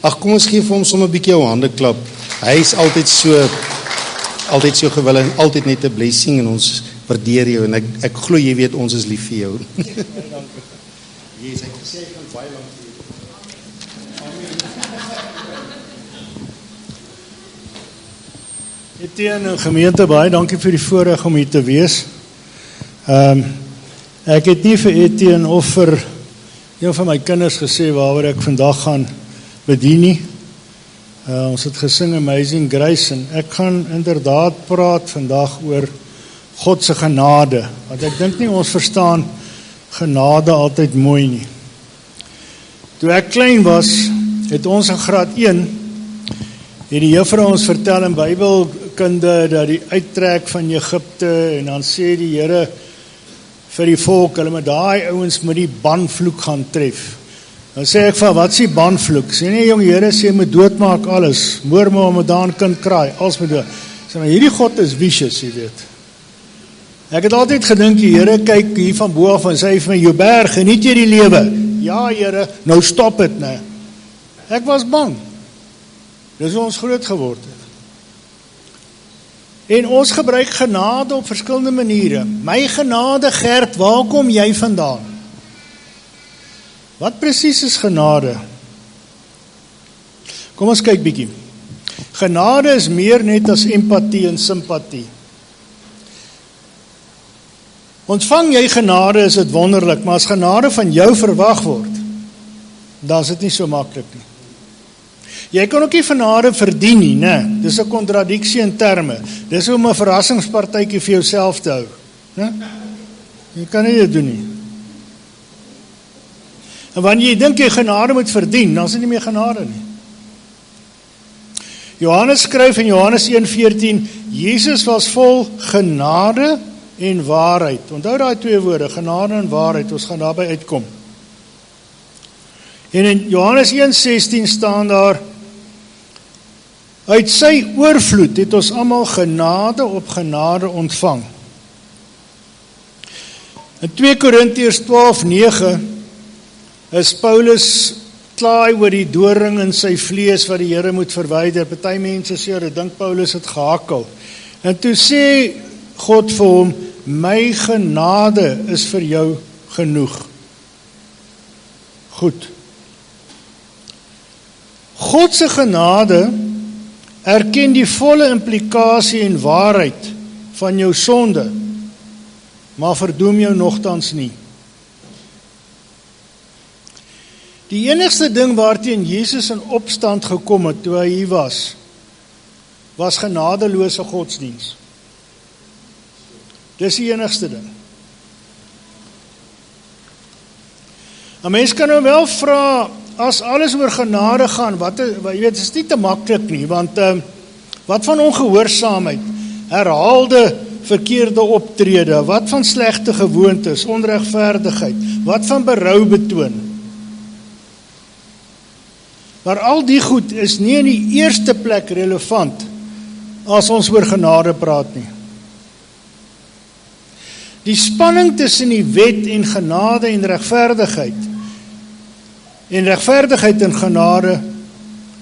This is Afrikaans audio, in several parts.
Ag, kom ons gee vir hom sommer 'n bietjie jou hande klap. Hy is altyd so gewillig en altyd net 'n blessing en ons waardeer jou en ek glo jy weet ons is lief vir jou. Dankie. Jesus, ek gesê ek kan baie lank vir jou. Etienne en gemeente, baie dankie vir die voorreg om hier te wees. Ek het nie vir Etienne of vir een van my kinders gesê waaroor ek vandag gaan bedien nie. Ons het gesing Amazing Grace en ek gaan inderdaad praat vandag oor God se genade, want ek dink nie ons verstaan genade altyd mooi nie. Toe ek klein was, het ons in graad 1, het die juffrou ons vertel in Bybelkunde dat die uittrek van Egipte en dan sê die Here vir die volk, hulle met daai ouens met die banvloek gaan tref. Dan sê ek van, wat is die banvloek? Sê nee jong, Here sê moet doodmaak alles, moor maar om daan kind kraai, alles moet dood. Sê maar, hierdie God is vicious, jy weet. Ek het altyd gedink, die Here kyk hier van bo af en sê vir my, Joubert, geniet jy die lewe? Ja Here, nou stop het, nee. Ek was bang. Dis hoe ons groot geword het. En ons gebruik genade op verskillende maniere. My genade, Gert, waar kom jy vandaan? Wat presies is genade? Kom ons kyk bietjie. Genade is meer net as empatie en simpatie. Ontvang jy genade, is dit wonderlik, maar as genade van jou verwag word, dan is dit nie so maklik nie. Jy kan ook nie genade verdien nie, né? Dis 'n kontradiksie in terme. Dis om 'n verrassingspartytjie vir jouself te hou, né? Jy kan nie dit doen nie. En wanneer jy dink jy genade moet verdien, dan is dit nie meer genade nie. Johannes skryf in Johannes 1:14, Jesus was vol genade en waarheid. Onthou daai twee woorde, genade en waarheid, ons gaan daarby uitkom. En in Johannes 1:16 staan daar, uit sy oorvloed het ons almal genade op genade ontvang. In 2 Korintiërs 12:9 is Paulus klaai oor die doring in sy vlees wat die Here moet verwyder. Party mense sê, dit dink Paulus het gehakel. En toe sê God vir hom, my genade is vir jou genoeg. Goed. God se genade erken die volle implikasie en waarheid van jou sonde, maar verdoem jou nogtans nie. Die enigste ding waarteen Jesus in opstand gekom het toe hy hier was genadeloose godsdiens. Dis die enigste ding. 'n Mens kan nou wel vra, as alles oor genade gaan, jy weet, is nie te maklik nie, want wat van ongehoorsaamheid, herhaalde verkeerde optrede, wat van slegte gewoontes, onregverdigheid, wat van berou betoon? Maar al die goed is nie in die eerste plek relevant as ons oor genade praat nie. Die spanning tussen die wet en genade en regverdigheid en genade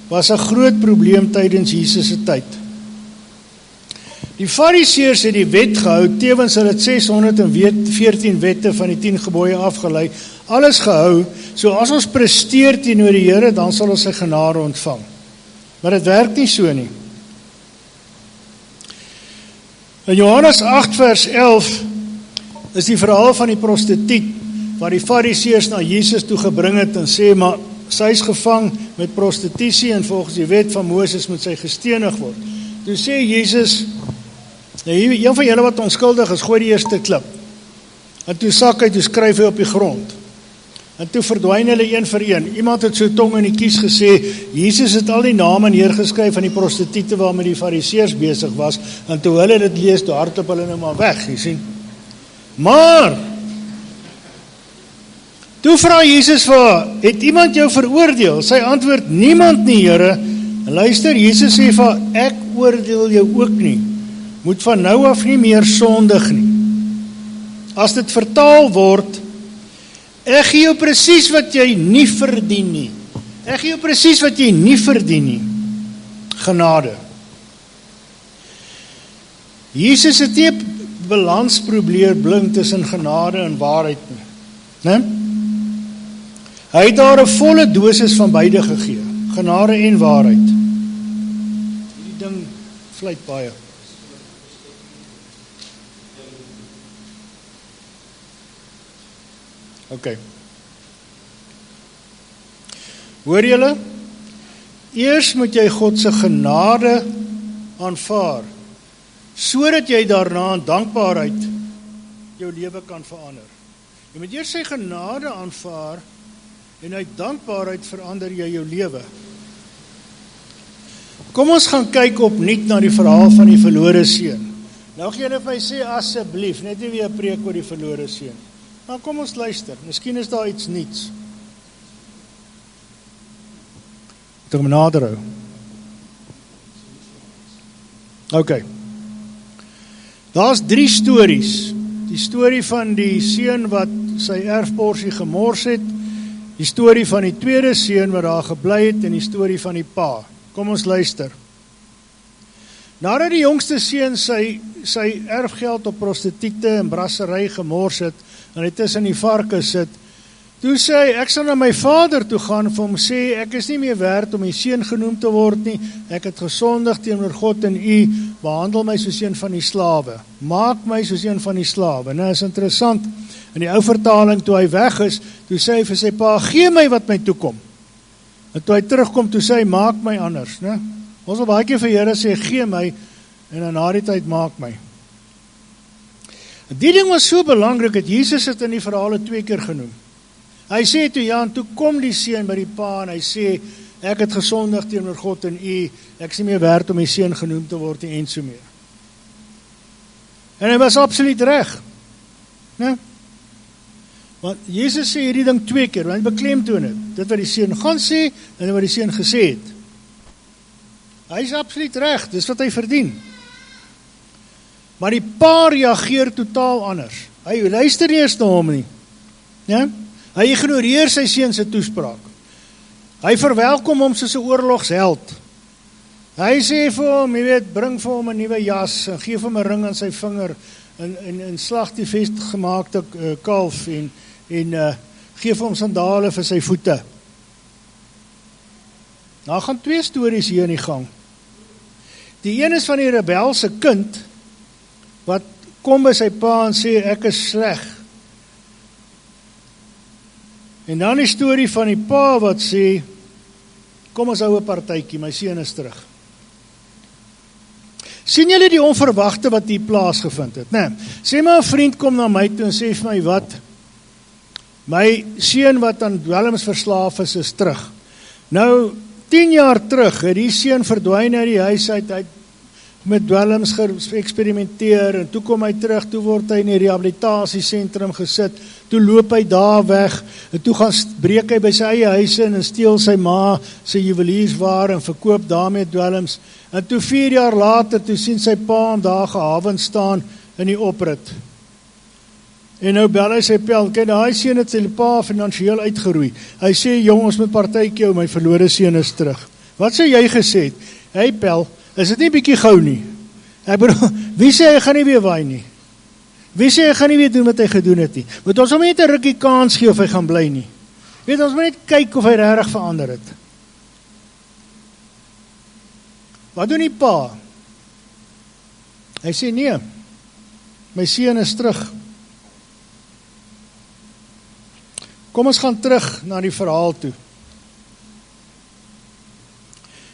was 'n groot probleem tydens Jesus se tyd. Die Fariseërs het die wet gehou, tevens hulle het 614 wette van die 10 gebooie afgelei, alles gehou, so as ons presteer teenoor die Here, dan sal ons sy genade ontvang. Maar dit werk nie so nie. In Johannes 8 vers 11 is die verhaal van die prostituut, waar die Fariseërs na Jesus toe gebring het en sê, maar sy is gevang met prostitusie en volgens die wet van Moses moet sy gestenig word. Toe sê Jesus, een van julle wat onskuldig is, gooi die eerste klip. En toe sak hy, toe skryf hy op die grond. En toe verdwyn hulle een vir een. Iemand het so tong in die kies gesê, Jesus het al die name neergeskryf van die prostituie waarmee die Fariseërs besig was, en toe hulle dit lees, toe hardloop hulle nou maar weg, jy sien. Maar toe vra Jesus vir, het iemand jou veroordeel? Sy antwoord, niemand nie, Here. En luister, Jesus sê vir, ek oordeel jou ook nie. Moet van nou af nie meer sondig nie. As dit vertaal word, ek gee jou presies wat jy nie verdien nie. Ek gee jou presies wat jy nie verdien nie. Genade. Jesus het nie 'n balans probeer bring tussen genade en waarheid nie. Né? Hy het daar 'n volle dosis van beide gegee, genade en waarheid. Hierdie ding fluit baie. OK. Hoor julle? Eers moet jy God se genade aanvaar, sodat jy daarna in dankbaarheid jou lewe kan verander. Jy moet eers sy genade aanvaar en uit dankbaarheid verander jy jou lewe. Kom ons gaan kyk opnuut na die verhaal van die verlore seun. Nou gaan jy vir my sê asseblief, net nie weer 'n preek oor die verlore seun. Nou kom ons luister, miskien is daar iets nuuts. Moet ek nader hou. OK. Daar's 3 stories. Die storie van die seun wat sy erfporsie gemors het, die storie van die tweede seun wat daar gebly het en die storie van die pa. Kom ons luister. Nadat die jongste seun sy erfgeld op prostituie en brassery gemors het en hy tussen die varke sit, toe sê hy, ek sal na my vader toe gaan vir hom sê, ek is nie meer werd om die seun genoem te word nie, ek het gesondig teenoor God en u, behandel my soos een van die slawe, maak my soos een van die slawe. Nou is interessant, in die ou vertaling, toe hy weg is, toe sê hy vir sy pa, gee my wat my toekom. En toe hy terugkom, toe sê hy, maak my anders. Ne? Ons wil baie keer vir Here sê, gee my, en dan na die tyd maak my. Die ding was so belangrik, dat Jesus het in die verhale 2 keer genoem. Hy sê toe, ja, en toe kom die seun by die pa, en hy sê, ek het gesondig teenoor God en u, ek is nie meer werd om die seun genoem te word, en so meer. En hy was absoluut reg. Ne? Want Jesus sê hierdie ding 2 keer, want hy beklemtoon het, dit wat die seun gaan sê, en wat die seun gesê het. Hy is absoluut reg, dis wat hy verdien. Maar die pa reageer totaal anders. Hy luister nie eens na hom nie. Ja? Hy ignoreer sy seun se toespraak. Hy verwelkom hom soos 'n oorlogsheld. Hy sê vir hom, jy weet, bring vir hom 'n nuwe jas, en gee vir hom 'n ring aan sy vinger, en slag die vestgemaakte kalf, en gee vir hom sandale vir sy voete. Nou gaan 2 stories hier in die gang. Die een is van die rebelse kind, wat kom by sy pa en sê, ek is sleg. En dan die storie van die pa wat sê, kom ons hou 'n partytjie, my seun is terug. Sien julle die onverwagte wat hier plaasgevind het? Nee, sê maar 'n vriend kom na my toe en sê vir my wat, my seun wat aan dwelms verslaaf is terug. Nou, 10 jaar terug het die seun verdwyn uit die huis uit, hy het met dwelms geëksperimenteer, en toe kom hy terug, toe word hy in die rehabilitasiesentrum gesit, toe loop hy daar weg, en toe gaan breek hy by sy eie huis in, en steel sy ma sy juweliersware, en verkoop daarmee dwelms, en toe 4 jaar later, toe sien sy pa hom daar gehavend staan, in die oprit, en nou bel hy sy pel, kyk, hy seun het sy pa finansiëel uitgeroei, hy sê, jong, ons moet partytjie hou, my verlore seun is terug. Wat sê jy gesê het? Hey pel, is dit nie bietjie gou nie? Ek bedoel, wie sê hy gaan nie weer waai nie? Wie sê hy gaan nie weer doen wat hy gedoen het nie? Moet ons hom net 'n rukkie kans gee of hy gaan bly nie? Weet ons moet net kyk of hy regtig verander het. Wat doen die pa? Hy sê nee, my seun is terug. Kom ons gaan terug na die verhaal toe.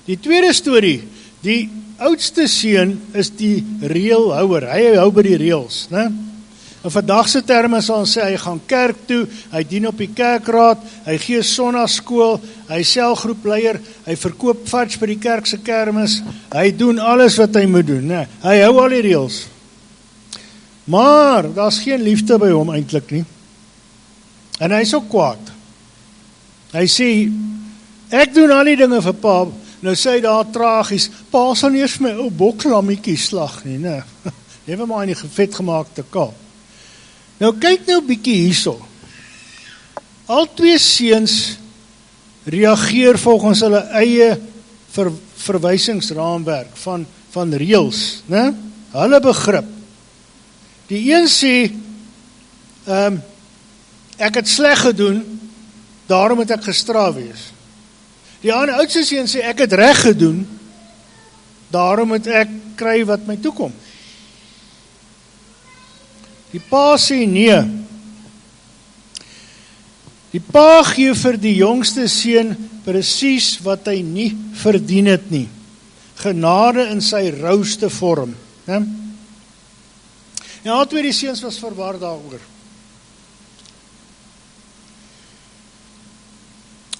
Die tweede storie, die oudste seun is die reëlhouer, hy hou by die reëls, né? In vandag se terme sal ons sê, hy gaan kerk toe, hy dien op die kerkraad, hy gee sonnaskool, hy selgroepleier, hy verkoop fudge by die kerk se kermis, hy doen alles wat hy moet doen, né? Hy hou al die reëls. Maar, daar's geen liefde by hom eintlik nie. En hy is ook kwaad. Hy sê, ek doen al die dinge vir pa. Nou sê hy daar tragies, pa sal nie eens my ou boklammetjie slag nie, né? Never maar in die vetgemaakte kaal. Nou kyk nou bietjie hierso. Al 2 seuns reageer volgens hulle eie verwysingsraamwerk van reëls, né? Hulle begrip. Die een sê, ek het sleg gedoen, daarom moet ek gestraf wees. Die ander oudste seun sê, ek het reg gedoen, daarom moet ek kry wat my toekom. Die pa sê nee. Die pa gee vir die jongste seun presies wat hy nie verdien het nie. Genade in sy rouste vorm. En albei die seuns was verwar daaroor.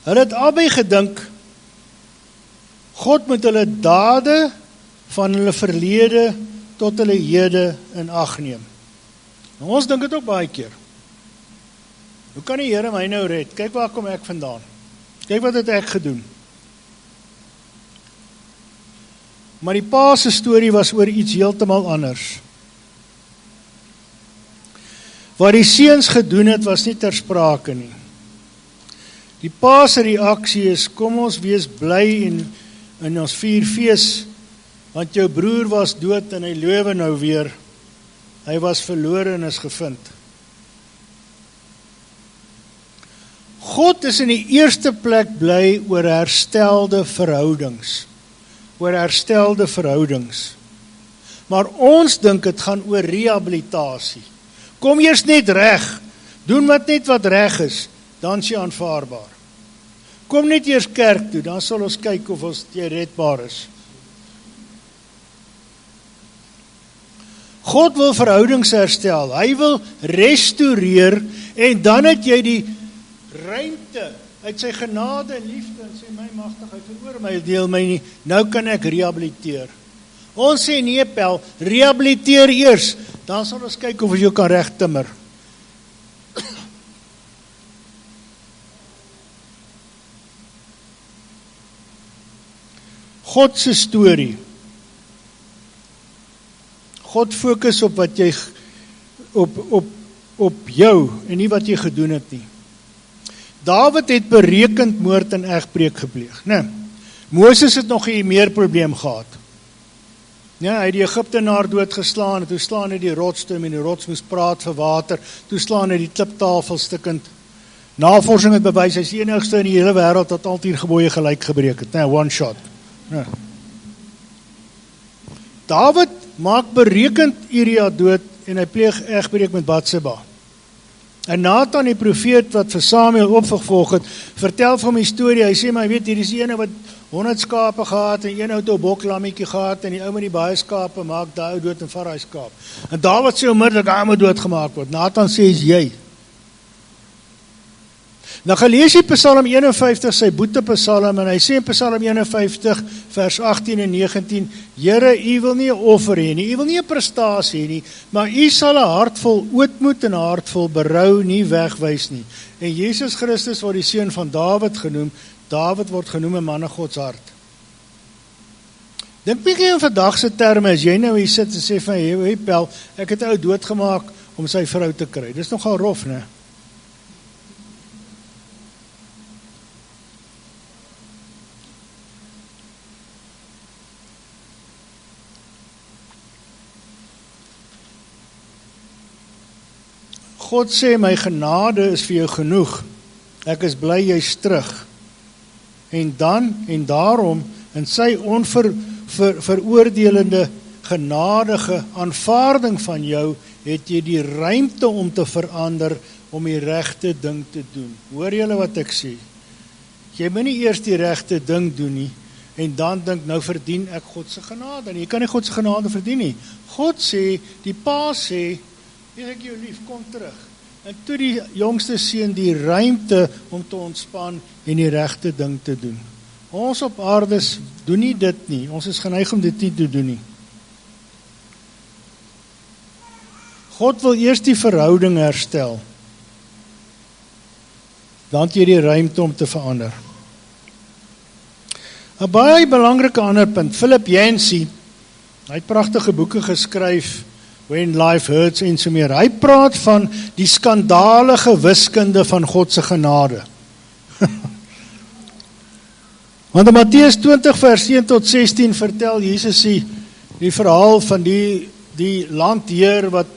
Hulle het albei gedink, God moet hulle dade van hulle verlede tot hulle hede in ag neem. Nou, ons dink dit ook baie keer. Hoe kan die Here my nou red? Kyk waar kom ek vandaan. Kyk wat het ek gedoen. Maar die pa se storie was oor iets heeltemal anders. Wat die seuns gedoen het, was nie ter sprake nie. Die pa se reaksie is, kom ons wees bly en ons vier fees, want jou broer was dood en hy lewe nou weer. Hy was verlore en is gevind. God is in die eerste plek bly oor herstelde verhoudings. Oor herstelde verhoudings. Maar ons dink het gaan oor rehabilitasie. Kom eers net reg, doen wat reg is, dan is jy aanvaarbaar. Kom net eers kerk toe, dan sal ons kyk of ons jy redbaar is. God wil verhoudings herstel, hy wil restoreer, en dan het jy die ruimte uit sy genade en liefde, en sê my magtigheid veroor my, deel my nie, nou kan ek rehabiliteer. Ons sê nee Pel, rehabiliteer eers, dan sal ons kyk of ons jou kan reg timmer. God se storie. God fokus op wat jy op jou en nie wat jy gedoen het nie. Dawid het berekend moord en egbreek gepleeg, né? Moses het nog 'n meer probleem gehad. Ja, hy het die Egiptenaar doodgeslaan, en toe slaan hy die rots toe, en die rots moes praat vir water, toe slaan hy die kliptafel stikkend. Navorsing het bewys, hy is die enigste in die hele wêreld wat al 10 gebooie gelyk gebreek het, one shot. Ja. Dawid maak berekend Uria dood, en hy pleeg egbreek met Batseba. En Nathan die profeet wat vir Samuel opgevolg het, vertel van my storie, hy sê, maar weet, hier is die ene wat 100 skape gehad, en een ou het 'n boklammetjie gehad, en die ou met die baie skape maak daai ou dood en vat daai skaap. En Dawid sê onmiddellik, hy moet doodgemaak word. Nathan sê, is jy. Nou gelees jy Psalm 51, sy boete Psalm, en hy sê in Psalm 51, vers 18 en 19, Here, u wil nie 'n offer hê nie, u wil nie 'n prestasie hê nie, maar u sal 'n hart vol ootmoed en 'n hart vol berou nie wegwys nie. En Jesus Christus word die seun van Dawid genoem, Dawid word genoem 'n man na Gods hart. Dink bietjie in vandag se terme, as jy nou hier sit en sê van, hey Pel, ek het 'n ou doodgemaak om sy vrou te kry. Dis nogal rof, né? God sê, my genade is vir jou genoeg. Ek is bly jy's terug. En daarom, in sy veroordelende, genadige aanvaarding van jou, het jy die ruimte om te verander, om die regte ding te doen. Hoor julle wat ek sê? Jy moet nie eers die regte ding doen nie, en dan dink, nou verdien ek God se genade. Jy kan nie God se genade verdien nie. God sê, die pa sê, ek jou lief, kom terug. En toe die jongste seun die ruimte om te ontspan en die regte ding te doen. Ons op aarde doen nie dit nie. Ons is geneig om dit nie te doen nie. God wil eers die verhouding herstel. Dan het jy die ruimte om te verander. 'n Baie belangrike ander punt, Philip Yancey, hy het pragtige boeke geskryf, When Life Hurts en so meer. Hy praat van die skandalige wiskunde van God se genade. Want in Matteus 20 vers 1 tot 16 vertel Jesus die verhaal van die landheer wat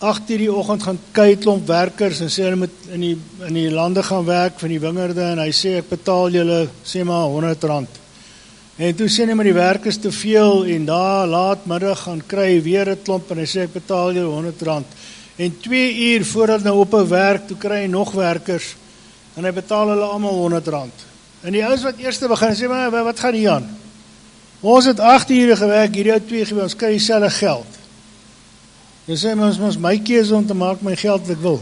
8:00 die oggend gaan kyk klomp werkers en sê hulle moet in die lande gaan werk van die wingerde en hy sê ek betaal julle sê maar R100. En toe sê hy maar die werk is te veel en daar laatmiddag gaan kry weer 'n klomp en hy sê ek betaal julle R100. En 2 uur voordat nou op 'n werk toe kry hy nog werkers en hy betaal hulle almal R100. En die ouens wat eerste begin sê maar wat gaan hier aan? Ons het 8 ure gewerk, hierdie ou 2 gebeur, ons kry dieselfde geld. Jy sê, ons my keuse om te maak my geld wat ek wil.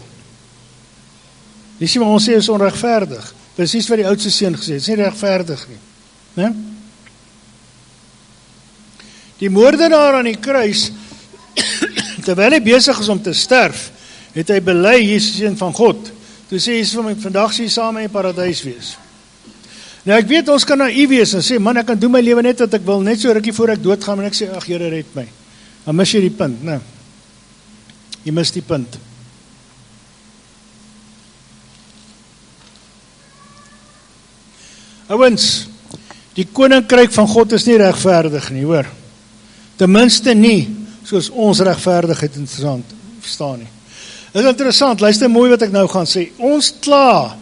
Jy sê, maar ons sê is onregverdig. Presies wat die oudste seun gesê het, is nie regverdig nie. Nee? Die moordenaar aan die kruis, terwyl hy besig is om te sterf, het hy bely, Jesus seun van God. Toe sê Jesus vir my, vandag sê jy saam in die paradys wees. Nou ek weet, ons kan naïef wees en sê, man, ek kan doen my lewe net wat ek wil, net so rukkie voor ek doodgaan, en ek sê, ag Here, red my. Dan mis jy die punt, nee. Jy mis die punt. Ouens, die koninkryk van God is nie regverdig nie, hoor. Ten minste nie, soos ons regverdigheid verstaan nie. Dit is interessant, luister mooi wat ek nou gaan sê. Ons kla,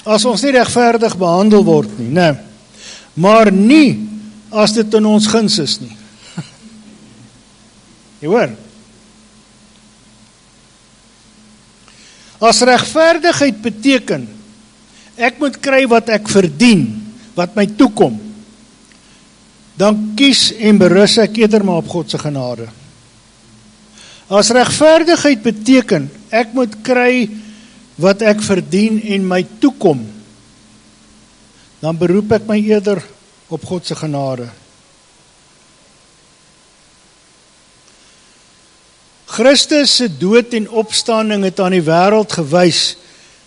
as ons nie regverdig behandel word nie, nee. Maar nie, as dit in ons guns is nie. Jy hoor? As regverdigheid beteken, ek moet kry wat ek verdien, wat my toekom, dan kies en berus ek eerder maar op God se genade. As regverdigheid beteken, ek moet kry wat ek verdien en my toekom, dan beroep ek my eerder op God se genade. Christus se dood en opstanding het aan die wêreld gewys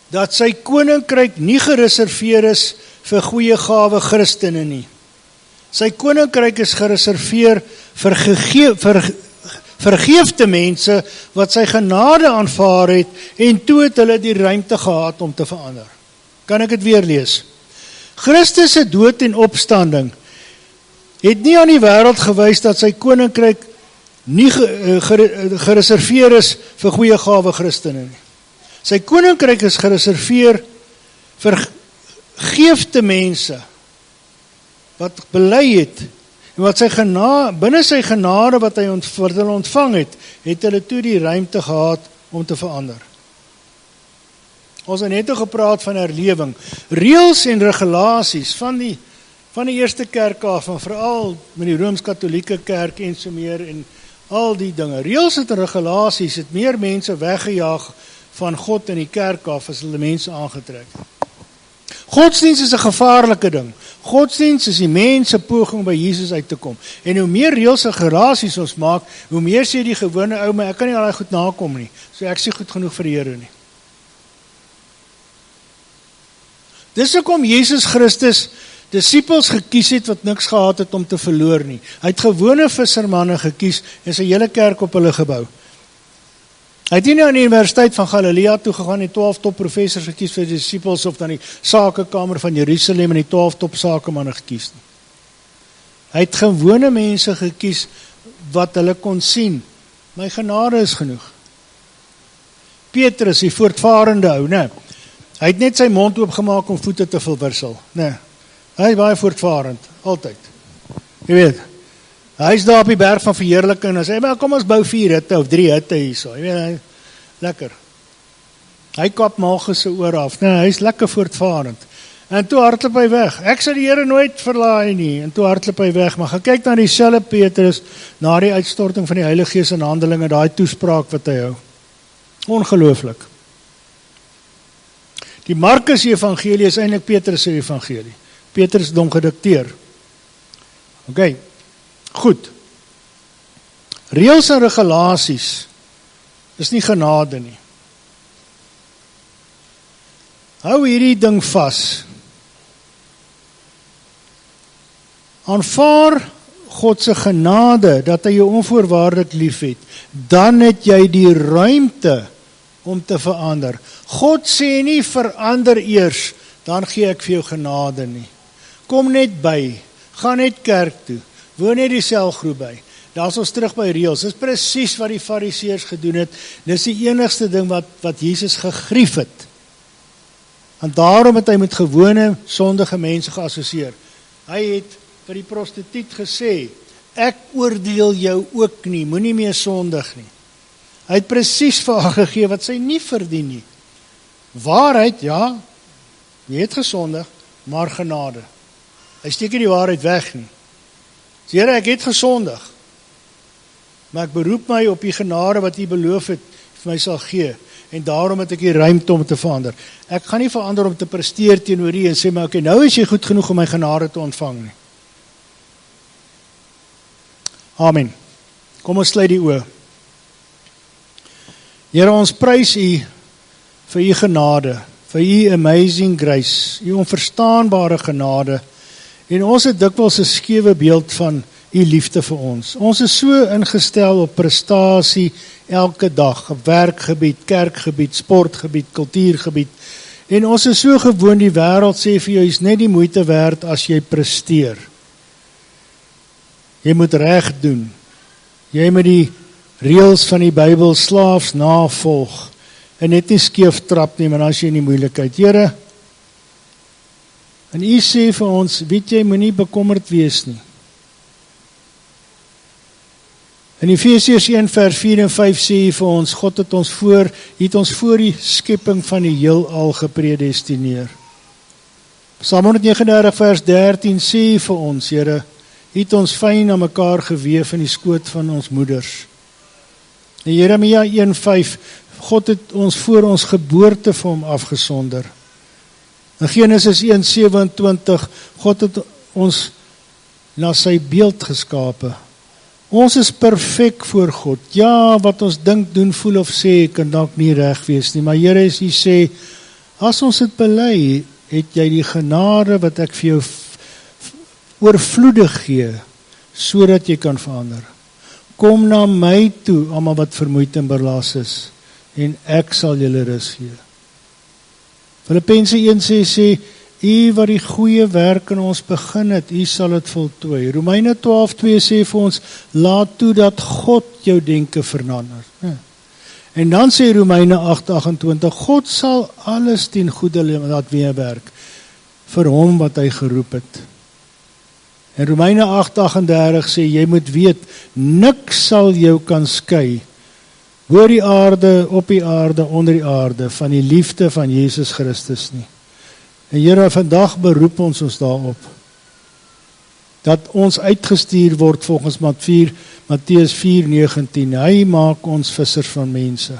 dat sy koninkryk nie gereserveer is vir goeie gawe Christene nie. Sy koninkryk is gereserveer vir vergeefte mense wat sy genade aanvaar het en toe het hulle die ruimte gehad om te verander. Kan ek dit weer lees? Christus se dood en opstanding het nie aan die wêreld gewys dat sy koninkryk nie gereserveer is vir goeie gawe Christene nie. Sy koninkryk is gereserveer vir vergeefte mense wat bely het en wat binne sy genade wat hulle ontvang het hulle toe die ruimte gehad om te verander. Ons het net gepraat van herlewing. Reëls en regulasies van die eerste kerk af, en veral met die Rooms-Katolieke kerk en so meer en al die dinge. Reëls en regulasies het meer mense weggejaag van God in die kerk af as hulle mense aangetrek. Godsdienst is 'n gevaarlike ding. Godsdienst is die mens se poging by Jesus uit te kom. En hoe meer reëls en regulasies ons maak, hoe meer sê die gewone ou, maar ek kan nie al die goed nakom nie. So ek sê goed genoeg vir die Here nie. Dis hoekom Jesus Christus disippels gekies het wat niks gehad het om te verloor nie. Hy het gewone vissermanne gekies en sy hele kerk op hulle gebou. Hy het nie na die Universiteit van Galilea toe gegaan en 12 top professors gekies vir die disippels of dan die sakekamer van Jerusalem en die 12 top sakemanne gekies nie. Hy het gewone mense gekies wat hulle kon sien. My genade is genoeg. Petrus, die voortvarende ou, nee. Hy het net sy mond oopgemaak om voete te verwissel. Nee. Hy is baie voortvarend, altyd. Jy weet, hy is daar op die berg van verheerliking en sê, maar kom ons bou 4 hitte of 3 hitte hierso. Jy weet, lekker. Hy kap Malchus se oor af. Nee, hy is lekker voortvarend. En toe hardloop hy weg. Ek sal die Here nooit verlaai nie. En toe hardloop hy weg. Maar gaan kyk na dieselfde Petrus na die uitstorting van die Heilige Gees in Handelinge, daai toespraak wat hy hou. Ongelooflik. Die Markus evangelie is eintlik Petrus se evangelie. Petrus het hom gedikteer. OK. Goed. Reëls en regulasies is nie genade nie. Hou hierdie ding vas. Aanvaar God se genade dat hy jou onvoorwaardelik liefhet, dan het jy die ruimte om te verander. God sê nie verander eers, dan gee ek vir jou genade nie. kom net by, gaan net kerk toe, woon net die selgroep by. Daar is ons terug by reëls. Dis presies wat die fariseërs gedoen het. Dis die enigste ding wat Jesus gegrief het. En daarom het hy met gewone, sondige mense geassosieer. Hy het vir die prostituut gesê, ek oordeel jou ook nie, moenie meer sondig nie. Hy het presies vir haar gegee wat sy nie verdien nie. Waarheid, ja, jy het gesondig, maar genade. Hy steek nie die waarheid weg nie. Here, ek het gesondig, maar ek beroep my op die genade wat U beloof het, vir my sal gee, en daarom het ek die ruimte om te verander. Ek gaan nie verander om te presteer teenoor U en sê, maar okay, nou is jy goed genoeg om my genade te ontvang nie. Amen. Kom ons sluit die oë. Here, ons prys U vir U genade, vir U amazing grace, U onverstaanbare genade, en ons het dikwels 'n skewe beeld van U liefde vir ons. Ons is so ingestel op prestasie elke dag, op werkgebied, kerkgebied, sportgebied, kultuurgebied, en ons is so gewoon, die wêreld sê vir jou, is net die moeite werd as jy presteer. Jy moet reg doen. Jy moet die reëls van die Bybel slaafs navolg, en net nie skeef trap nie, maar as jy in die moeilikheid. Here, en U sê vir ons, weet jy, moenie bekommerd wees nie. In Efesiërs 1 vers 4 en 5 sê vir ons, God het ons voor die skepping van die heelal gepredestineer. Psalm 139 vers 13 sê vir ons, Here, U het ons fyn aan mekaar geweef in die skoot van ons moeders. En Jeremia 1:5, God het ons voor ons geboorte vir hom afgesonder. In Genesis 1:27, God het ons na sy beeld geskape. Ons is perfek voor God. Ja, wat ons dink, doen, voel of sê, kan dalk nie reg wees nie. Maar Here, as U sê, as ons dit bely, het jy die genade wat ek vir jou oorvloedig gee, sodat jy kan verander. Kom na my toe, almal wat vermoeid en belas is, en ek sal julle rus gee. Filippense 1 sê, U wat die goeie werk in ons begin het, U sal dit voltooi. Romeine 12:2 sê vir ons, laat toe dat God jou denke verander. En dan sê Romeine 8:28, God sal alles ten goeie laat meewerk, vir hom wat hy geroep het. En Romeine 8:38 sê, jy moet weet, niks sal jou kan skei, oor die aarde, op die aarde, onder die aarde, van die liefde van Jesus Christus nie. En Here, vandag beroep ons daarop, dat ons uitgestuur word volgens Matteus 4:19, hy maak ons vissers van mense,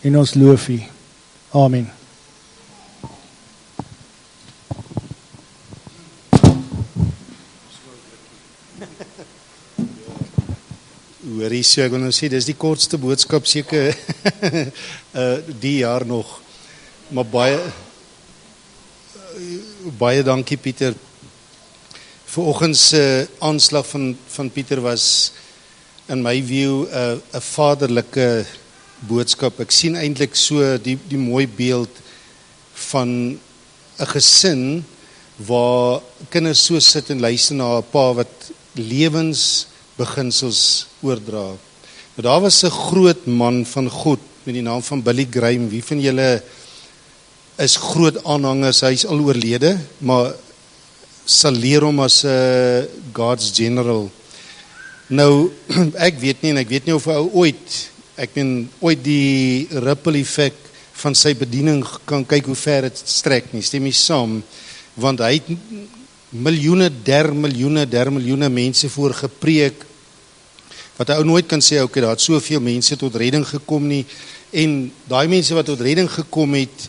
en ons loof U. Amen. Hoorie, so ek wil nou sê, dis die kortste boodskap seker die jaar nog, maar baie dankie Pieter. Vanoggend se aanslag van Pieter was in my view 'n vaderlike boodskap. Ek sien eintlik so die mooi beeld van 'n gesin waar kinders so sit en luister na 'n pa wat lewensbeginsels oordra. Maar daar was 'n groot man van God met die naam van Billy Graham. Wie van julle is groot aanhangers? Hy is al oorlede, maar sal leer hom as 'n God's General. Nou, ek weet nie of hy ooit die ripple effek van sy bediening kan kyk hoe ver dit strek nie. Stem jy saam? Want hy het miljoene mense voor gepreek, wat hy ou nooit kan sê, okay, daar het soveel mense tot redding gekom nie, en daai mense wat tot redding gekom het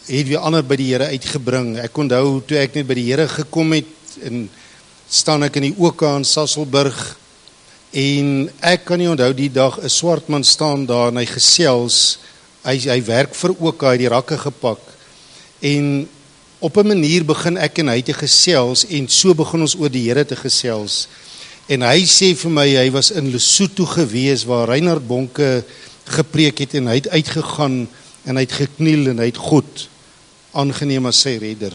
weer ander by die Here uitgebring. Ek onthou, toe ek net by die Here gekom het, en staan ek in die Oka in Sasolburg, en ek kan nie onthou die dag, 'n swart man staan daar, en hy gesels, hy werk vir Oka, hy het die rakke gepak, en op 'n manier begin ek en hy te gesels, en so begin ons oor die Here te gesels, en hy sê vir my, hy was in Lesotho gewees, waar Reinhard Bonke gepreek het, en hy het uitgegaan, en hy het gekniel, en hy het God aangeneem as sy redder.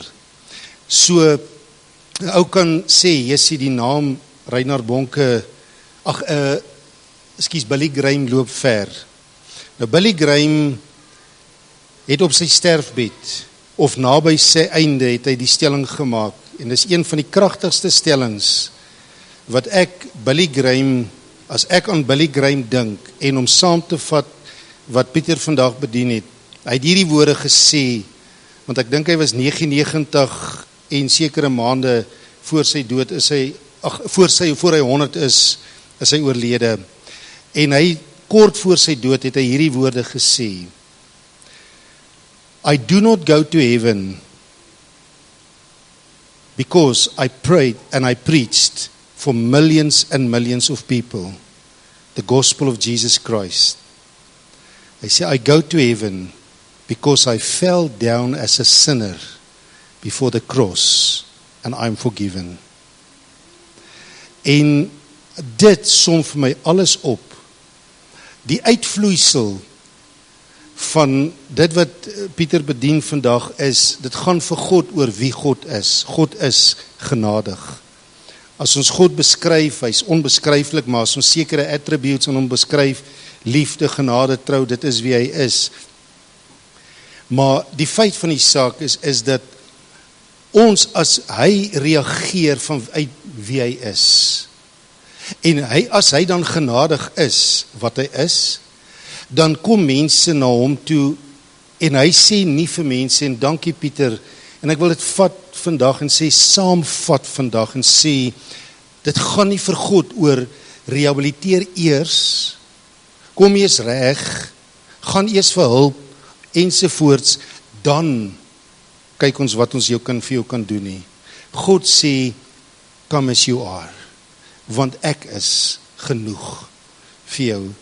So, 'n ou kan sê, jy sien die naam Reinhard Bonke, Billy Graham loop ver. Nou Billy Graham het op sy sterfbed, of naby sy einde, het hy die stelling gemaak, en dis een van die kragtigste stellings, wat as ek aan Billy Graham dink, en om saam te vat, wat Pieter vandag bedien het, hy het hierdie woorde gesê, want ek dink hy was 99 en sekere maande voor sy dood voor hy 100 is hy oorlede. En hy, kort voor sy dood, het hy hierdie woorde gesê, I do not go to heaven because I prayed and I preached for millions and millions of people the gospel of Jesus Christ. Hy sê, I go to heaven because I fell down as a sinner before the cross and I'm forgiven. En dit som vir my alles op. Die uitvloeisel van dit wat Pieter bedien vandag is, dit gaan vir God oor wie God is. God is genadig. As ons God beskryf, hy is onbeskryflik, maar as ons sekere attributes aan hom beskryf, liefde, genade, trou, dit is wie hy is. Maar die feit van die saak is dat ons, as hy reageer vanuit wie hy is, en as hy dan genadig is, wat hy is, dan kom mense na hom toe, en hy sê nie vir mense, en dankie Pieter, en ek wil dit vat vandag, en sê, saamvat vandag, en sê, dit gaan nie vir God oor, rehabiliteer eers, kom eers reg, gaan eers vir hulp, ensovoorts, dan kyk ons wat ons vir jou kan doen nie. God sê, come as you are, want ek is genoeg vir jou.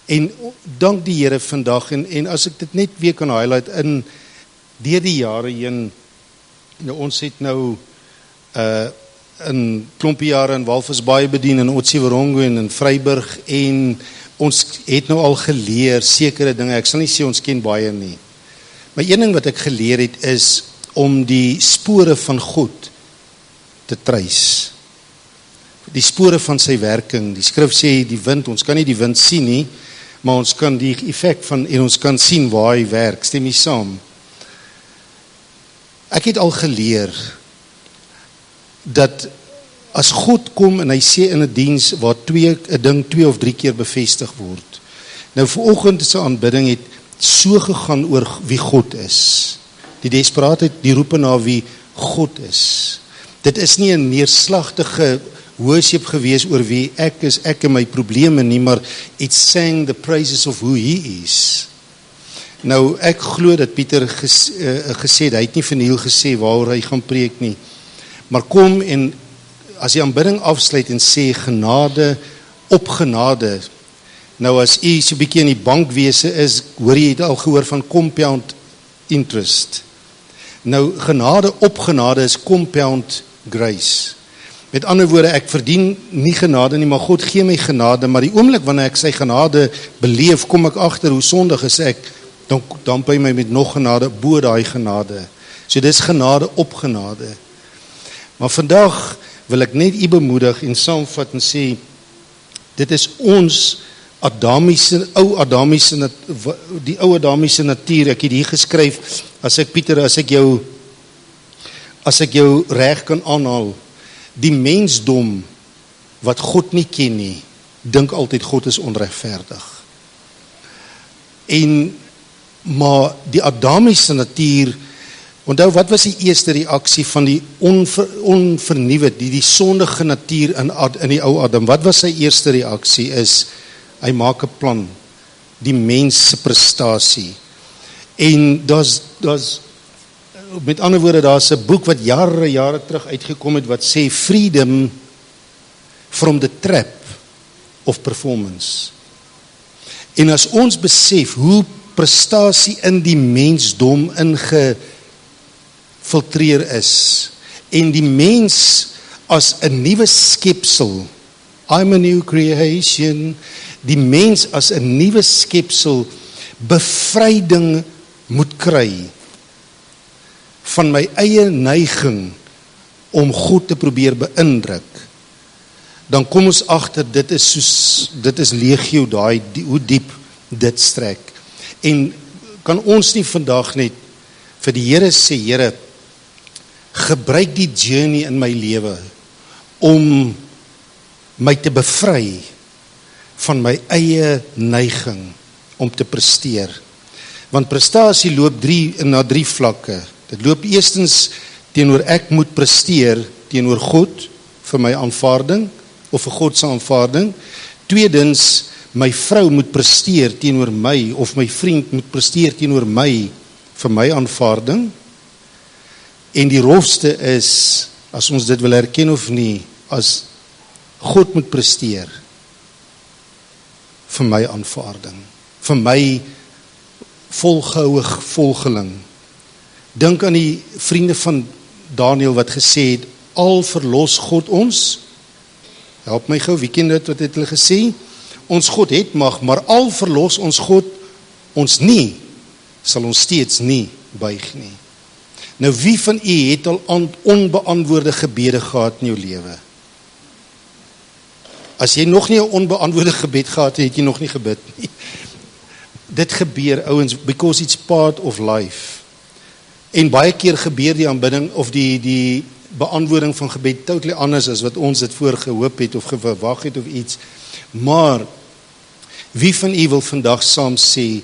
En dank die Here vandag, en as ek dit net weer kan highlight, deur die jare heen, ons het nou in klompie jare in Walvisbaai bedien, in Otjiwarongo en in Vryburg, en ons het nou al geleer, sekere dinge, ek sal nie sê ons ken baie nie, maar een ding wat ek geleer het is, om die spore van God te treis, die spore van sy werking, die skrif sê die wind, ons kan nie die wind sien nie, maar ons kan die effek van, en ons kan sien waar hy werk, stem nie saam. Ek het al geleer, dat as God kom en hy sê in 'n diens, waar 'n ding 2 of 3 keer bevestig word, nou vanoggend se aanbidding het so gegaan oor wie God is, die desperaatheid, die roepe na wie God is, dit is nie 'n neerslagtige worship gewees oor wie ek is, ek en my probleme nie, maar it sang the praises of who he is. Nou, ek glo dat Pieter gesê het, hy het nie vernieuw gesê waaroor hy gaan preek nie, maar kom en as die aanbidding afsluit en sê genade op genade, nou as jy so 'n bietjie in die bankwese is, hoor jy het al gehoor van compound interest. Nou, genade op genade is compound grace. Met ander woorde, ek verdien nie genade nie, maar God gee my genade, maar die oomblik wanneer ek sy genade beleef, kom ek agter hoe sondig is ek, dan by my met nog genade, bo daai genade. So dis genade op genade. Maar vandag wil ek net u bemoedig en saamvat en sê, dit is ons ou Adamiese natuur, ek het hier geskryf, as ek jou reg kan aanhaal, die mensdom wat God nie ken nie, dink altyd God is onregverdig. Maar die Adamiese natuur, onthou wat was die eerste reaksie van die onvernuwe, die sondige natuur in die ou Adam, wat was sy eerste reaksie is, hy maak 'n plan, die mens se prestasie. En daar's met ander woorde, daar's 'n boek wat jare terug uitgekom het, wat sê freedom from the trap of performance. En as ons besef hoe prestasie in die mensdom ingefiltreer is, en die mens as 'n nuwe skepsel, I'm a new creation, die mens as 'n nuwe skepsel bevryding moet kry van my eie neiging om God te probeer beïndruk, dan kom ons agter, dit is legio daai, hoe diep dit strek. En kan ons nie vandag net vir die Here sê, Here, gebruik die journey in my lewe om my te bevry van my eie neiging om te presteer. Want prestasie loop na drie vlakke. Dit loop eerstens teenoor ek moet presteer teenoor God vir my aanvaarding of vir God se aanvaarding. Tweedens, my vrou moet presteer teenoor my of my vriend moet presteer teenoor my vir my aanvaarding. En die rofste is, as ons dit wil erken of nie, as God moet presteer vir my aanvaarding, vir my volgehoue volgeling. Dink aan die vriende van Daniel wat gesê het, al verlos God ons, help my gou, wie ken dit wat het hulle gesê? Ons God het mag, maar al verlos ons God ons nie, sal ons steeds nie buig nie. Nou wie van u het al onbeantwoorde gebede gehad in jou lewe? As jy nog nie 'n onbeantwoorde gebed gehad het, het jy nog nie gebid nie. Dit gebeur, ouens, because it's part of life. En baie keer gebeur die aanbidding of die beantwoording van gebed totally anders as wat ons dit voor gehoop het of verwag het of iets. Maar wie van u wil vandag saam sê,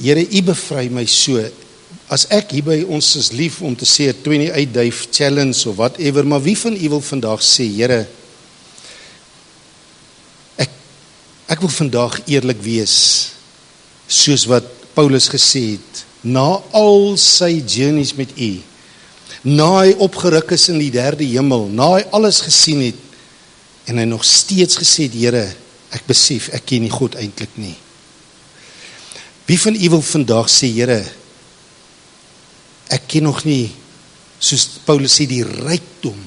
Here, u bevry my so. As ek hier by ons is lief om te sê 28 day challenge of whatever, maar wie van u wil vandag sê, Here, ek wil vandag eerlik wees, soos wat Paulus gesê het, na al sy journeys met u, na hy opgeruk is in die derde hemel, na hy alles gesien het, en hy nog steeds gesê het, Here, ek besef, ek ken nie God eintlik nie. Wie van u wil vandag sê, Here, ek ken nog nie, soos Paulus sê, die rykdom,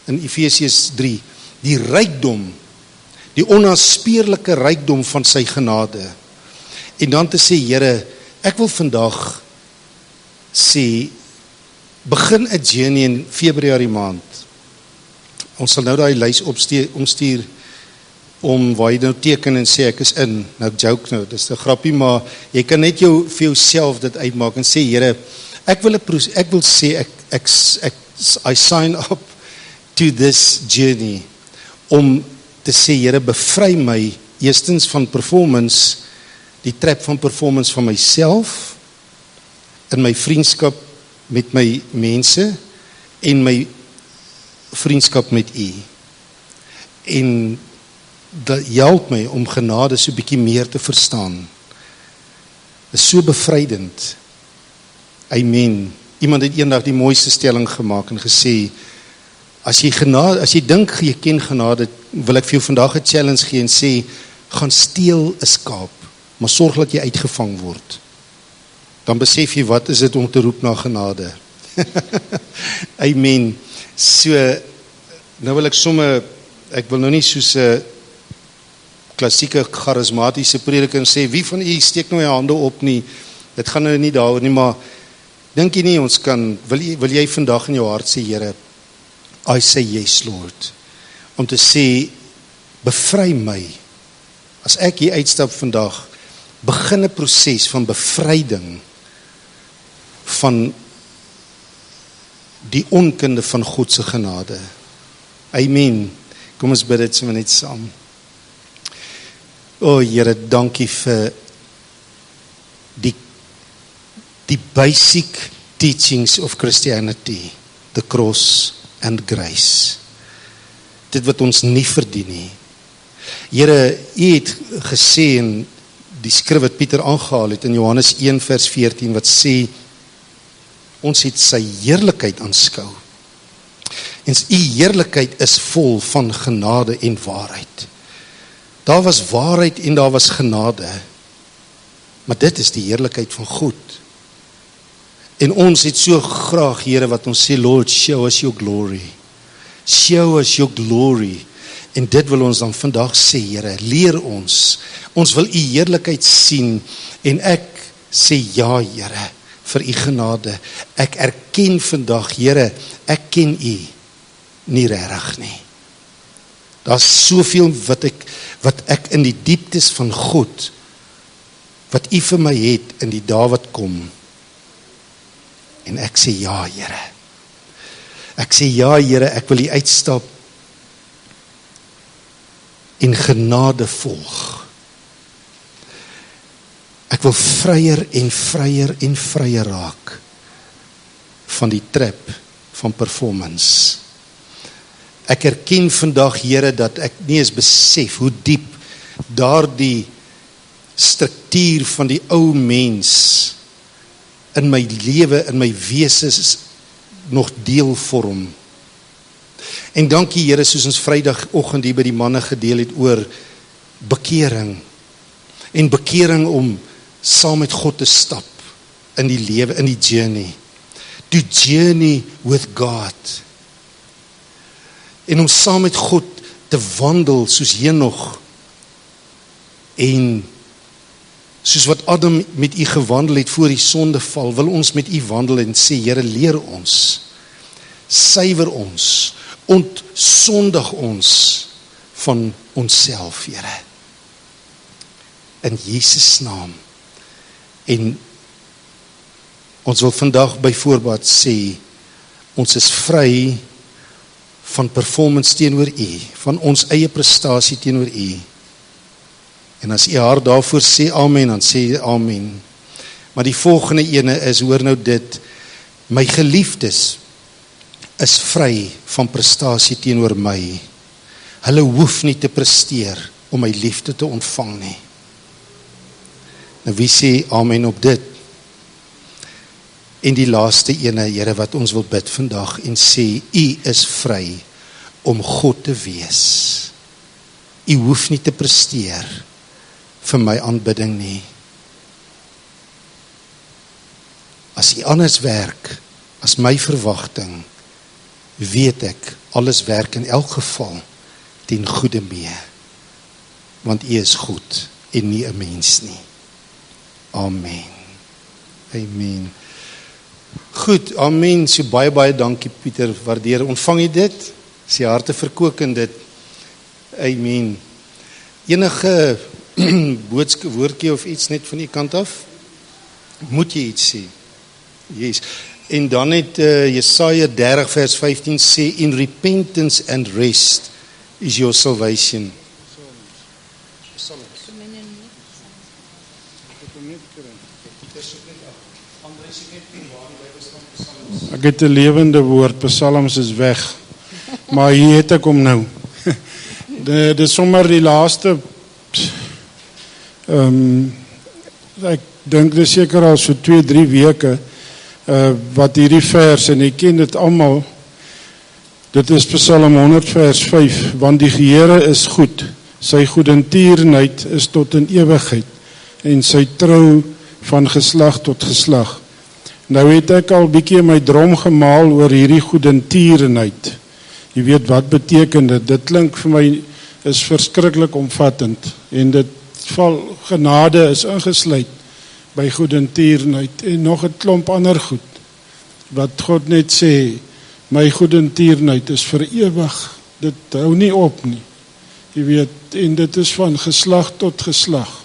in Efesiërs 3, die rykdom, die onaanspeurlike rykdom van sy genade. En dan te sê, Here, ek wil vandag sê, begin 'n journey in Februarie maand. Ons sal nou daai lys omstuur, om waar jy nou teken en sê, ek is in, nou joke nou, dis 'n grappie, maar jy kan net vir jouself dit uitmaak en sê, Here, ek wil sê, I sign up to this journey, om te sê, Here, bevry my, eerstens van performance, die trap van performance van myself, in my vriendskap met my mense, en my vriendskap met u. En dat help my om genade so bietjie meer te verstaan. Is so bevrydend. Amen. Iemand het eendag die mooiste stelling gemaak en gesê, as jy dink jy ken genade, wil ek vir jou vandag 'n challenge gee en sê, gaan steel 'n skaap, maar sorg dat jy uitgevang word. Dan besef jy wat is dit om te roep na genade. Amen. So, nou wil ek wil nou nie soos 'n klassieke charismatiese prediker sê, wie van u steek nou jou hande op nie, dit gaan nou nie daaroor nie, maar dink jy nie, ons kan, wil jy vandag in jou hart sê, Here, I say yes, Lord, om te sê, bevry my, as ek hier uitstap vandag, begin 'n proses van bevryding, van die onkunde van God se genade. Amen. Kom ons bid dit sommer net saam. O Here, dankie vir die basic teachings of Christianity, the cross and grace. Dit wat ons nie verdien nie. Here, u het gesê in die skrif wat Pieter aangehaal het in Johannes 1 vers 14 wat sê, ons het sy heerlikheid aanskou. En u heerlikheid is vol van genade en waarheid. Daar was waarheid en daar was genade. Maar dit is die heerlikheid van God. En ons het so graag, Here, wat ons sê, Lord, show us your glory. Show us your glory. En dit wil ons dan vandag sê, Here, leer ons. Ons wil u heerlikheid sien. En ek sê, ja, Here, vir u genade. Ek erken vandag, Here, ek ken u nie regtig nie. Daar's soveel wat ek in die dieptes van God, wat u vir my het in die dae wat kom. En ek sê ja, Here. Ek sê ja, Here, ek wil u uitstap en genade volg. Ek wil vryer en vryer en vryer raak van die trap van performance. Ek erken vandag, Here, dat ek nie eens besef hoe diep daardie struktuur van die ou mens in my lewe, in my wese nog deel vorm. En dankie, Here, soos ons Vrydagoggend hier by die manne gedeel het oor bekering. En bekering om saam met God te stap in die lewe, in die journey. To journey with God. En om saam met God te wandel soos Henog. En soos wat Adam met u gewandel het voor die sondeval, wil ons met u wandel en sê, Here, leer ons, suiwer ons, ontsondig ons van onsself, Here. In Jesus naam. En ons wil vandag byvoorbeeld sê, ons is vry van performance teenoor u, van ons eie prestasie teenoor u. En as u haar daarvoor sê amen, dan sê amen. Maar die volgende ene is, hoor nou dit, my geliefdes is vry van prestasie teenoor my. Hulle hoef nie te presteer om my liefde te ontvang nie. Nou wie sê amen op dit? En die laaste ene, Here, wat ons wil bid vandag en sê, u is vry om God te wees. U hoef nie te presteer vir my aanbidding nie. As u anders werk, as my verwagting, weet ek, alles werk in elk geval ten goeie mee. Want u is goed en nie 'n mens nie. Amen. Amen. Goed, amen. So baie dankie Pieter, waardeer. Ontvang jy dit? Is jy harte verkook in dit? Amen. Enige woordjie of iets net van die kant af? Moet jy iets sê? Yes. En dan het Jesaja 30 vers 15 sê, in repentance and rest is your salvation. Ek het 'n lewende woord, Psalms is weg, maar hier het ek hom nou. Dit is sommer die laaste, ek dink dit seker al so 2-3 weke, wat hierdie vers, en ek ken dit almal, dit is Psalm 100 vers 5, want die Here is goed, sy goedertierenheid is tot in ewigheid, en sy trou van geslag tot geslag. Nou het ek al bietjie in my drom gemaal oor hierdie goedertierenheid. Jy weet wat beteken dit? Dit klink vir my is verskriklik omvattend en dit val genade is ingesluit by goedertierenheid en nog 'n klomp ander goed wat God net sê, my goedertierenheid is vir ewig. Dit hou nie op nie. Jy weet, en dit is van geslag tot geslag.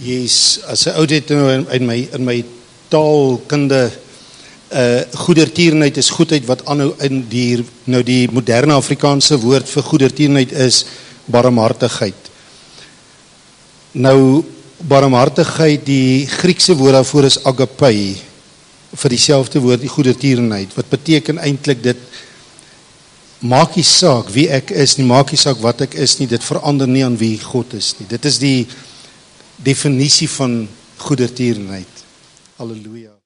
Yes, as 'n ou dit nou in my taalkunde, goedertierenheid is goedheid wat aanhou in die moderne Afrikaanse woord vir goedertierenheid is barmhartigheid. Nou barmhartigheid, die Griekse woord daarvoor is agape, vir dieselfde woord die goedertierenheid, wat beteken eintlik dit maak nie saak wie ek is nie, maak nie saak wat ek is nie, dit verander nie aan wie God is nie. Dit is die definisie van goedertierenheid. Halleluja.